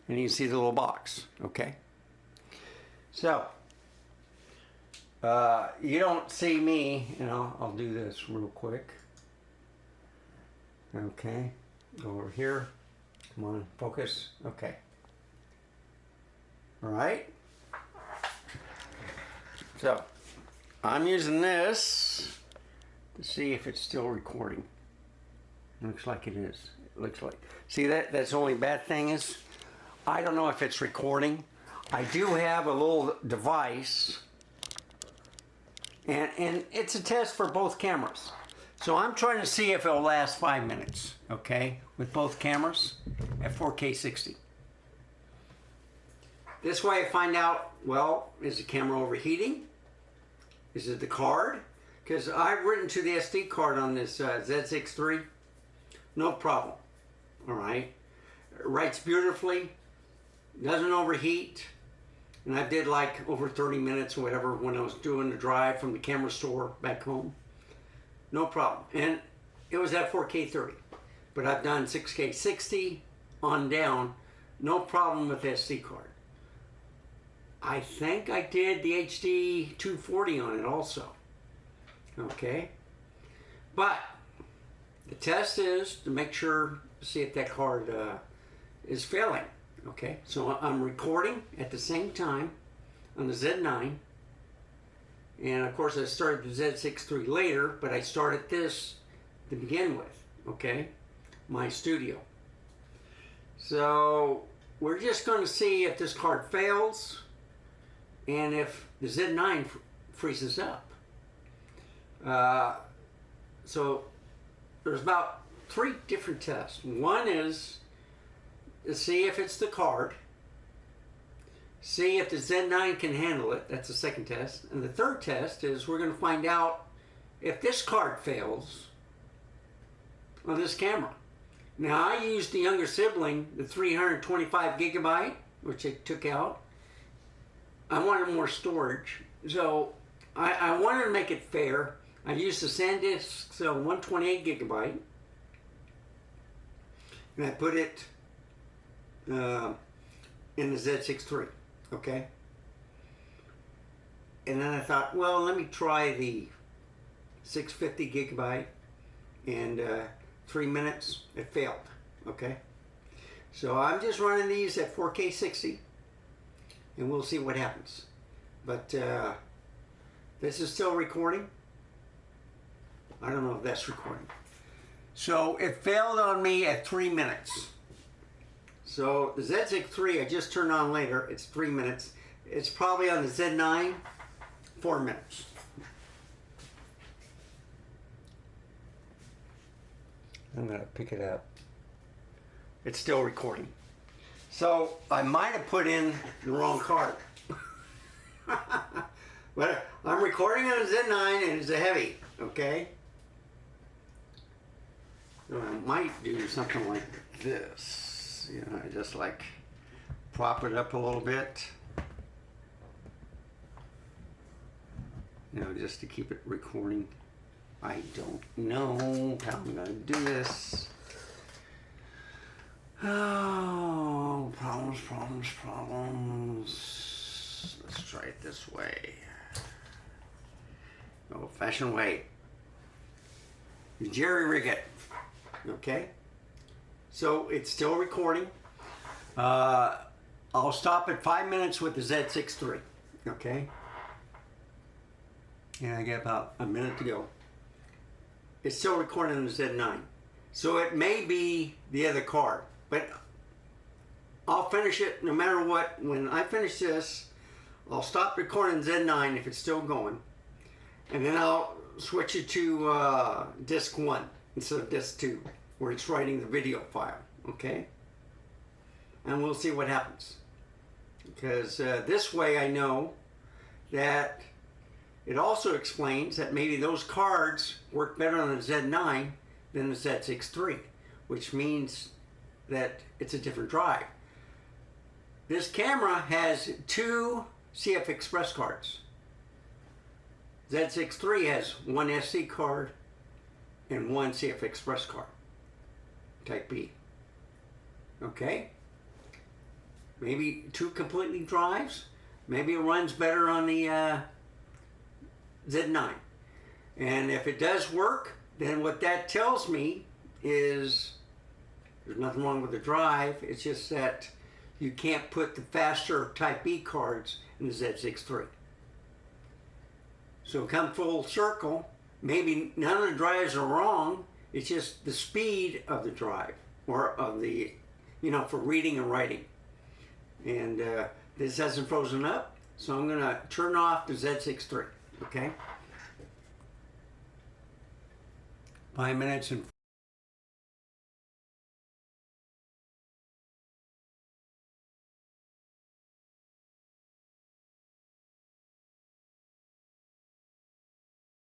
and you can see the little box, okay? So, you don't see me, and I'll do this real quick. Okay, go over here. Come on, focus. Okay. All right. So, I'm using this to see if it's still recording. Looks like it is. It looks like. See, that's the only bad thing is, I don't know if it's recording. I do have a little device, and it's a test for both cameras. So I'm trying to see if it'll last 5 minutes, okay, with both cameras at 4K 60. This way I find out, well, is the camera overheating? Is it the card? Because I've written to the SD card on this Z6III, no problem, all right? It writes beautifully, doesn't overheat, and I did like over 30 minutes or whatever when I was doing the drive from the camera store back home. No problem. And it was at 4K 30. But I've done 6K 60 on down. No problem with the SD card. I think I did the HD 240 on it also. Okay. But the test is to make sure, see if that card is failing. Okay. So I'm recording at the same time on the Z9. And of course I started the Z6III later, but I started this to begin with, okay? My studio. So we're just going to see if this card fails and if the Z9 freezes up. So there's about 3 different tests. One is to see if it's the card. See if the Z9 can handle it. That's the second test. And the third test is we're going to find out if this card fails on this camera. Now I used the younger sibling, the 325 gigabyte, which I took out. I wanted more storage. So I wanted to make it fair. I used the SanDisk, so 128 gigabyte. And I put it in the Z6III. Okay. And then I thought, well, let me try the 650 gigabyte, and 3 minutes, it failed. Okay. So I'm just running these at 4K 60, and we'll see what happens. But this is still recording. I don't know if that's recording. So it failed on me at 3 minutes. So the Z6III I just turned on later, it's 3 minutes. It's probably on the Z9, 4 minutes. I'm gonna pick it up. It's still recording. So I might have put in the wrong card. But I'm recording on a Z9 and it's a heavy, okay? So I might do something like this. You know, I just like prop it up a little bit, you know, just to keep it recording. I don't know how I'm going to do this. Oh, problems. Let's try it this way. Old-fashioned way. You jerry rig it, okay? So it's still recording. I'll stop at 5 minutes with the Z6III, okay? And I get about a minute to go. It's still recording on the Z9. So it may be the other card, but I'll finish it no matter what. When I finish this, I'll stop recording Z9 if it's still going. And then I'll switch it to disc 1 instead of disc 2. Where it's writing the video file, okay? And we'll see what happens. Because this way I know that it also explains that maybe those cards work better on the Z9 than the Z6III, which means that it's a different drive. This camera has 2 CFExpress cards. Z6III has 1 SD card and 1 CFExpress card. Type B. Okay? maybe 2 completely drives. Maybe it runs better on the Z9. And if it does work, then what that tells me is there's nothing wrong with the drive. It's just that you can't put the faster Type B cards in the Z6III. So come full circle, maybe none of the drives are wrong. It's just the speed of the drive, or of the, for reading and writing. And this hasn't frozen up, so I'm gonna turn off the Z6III, okay? 5 minutes and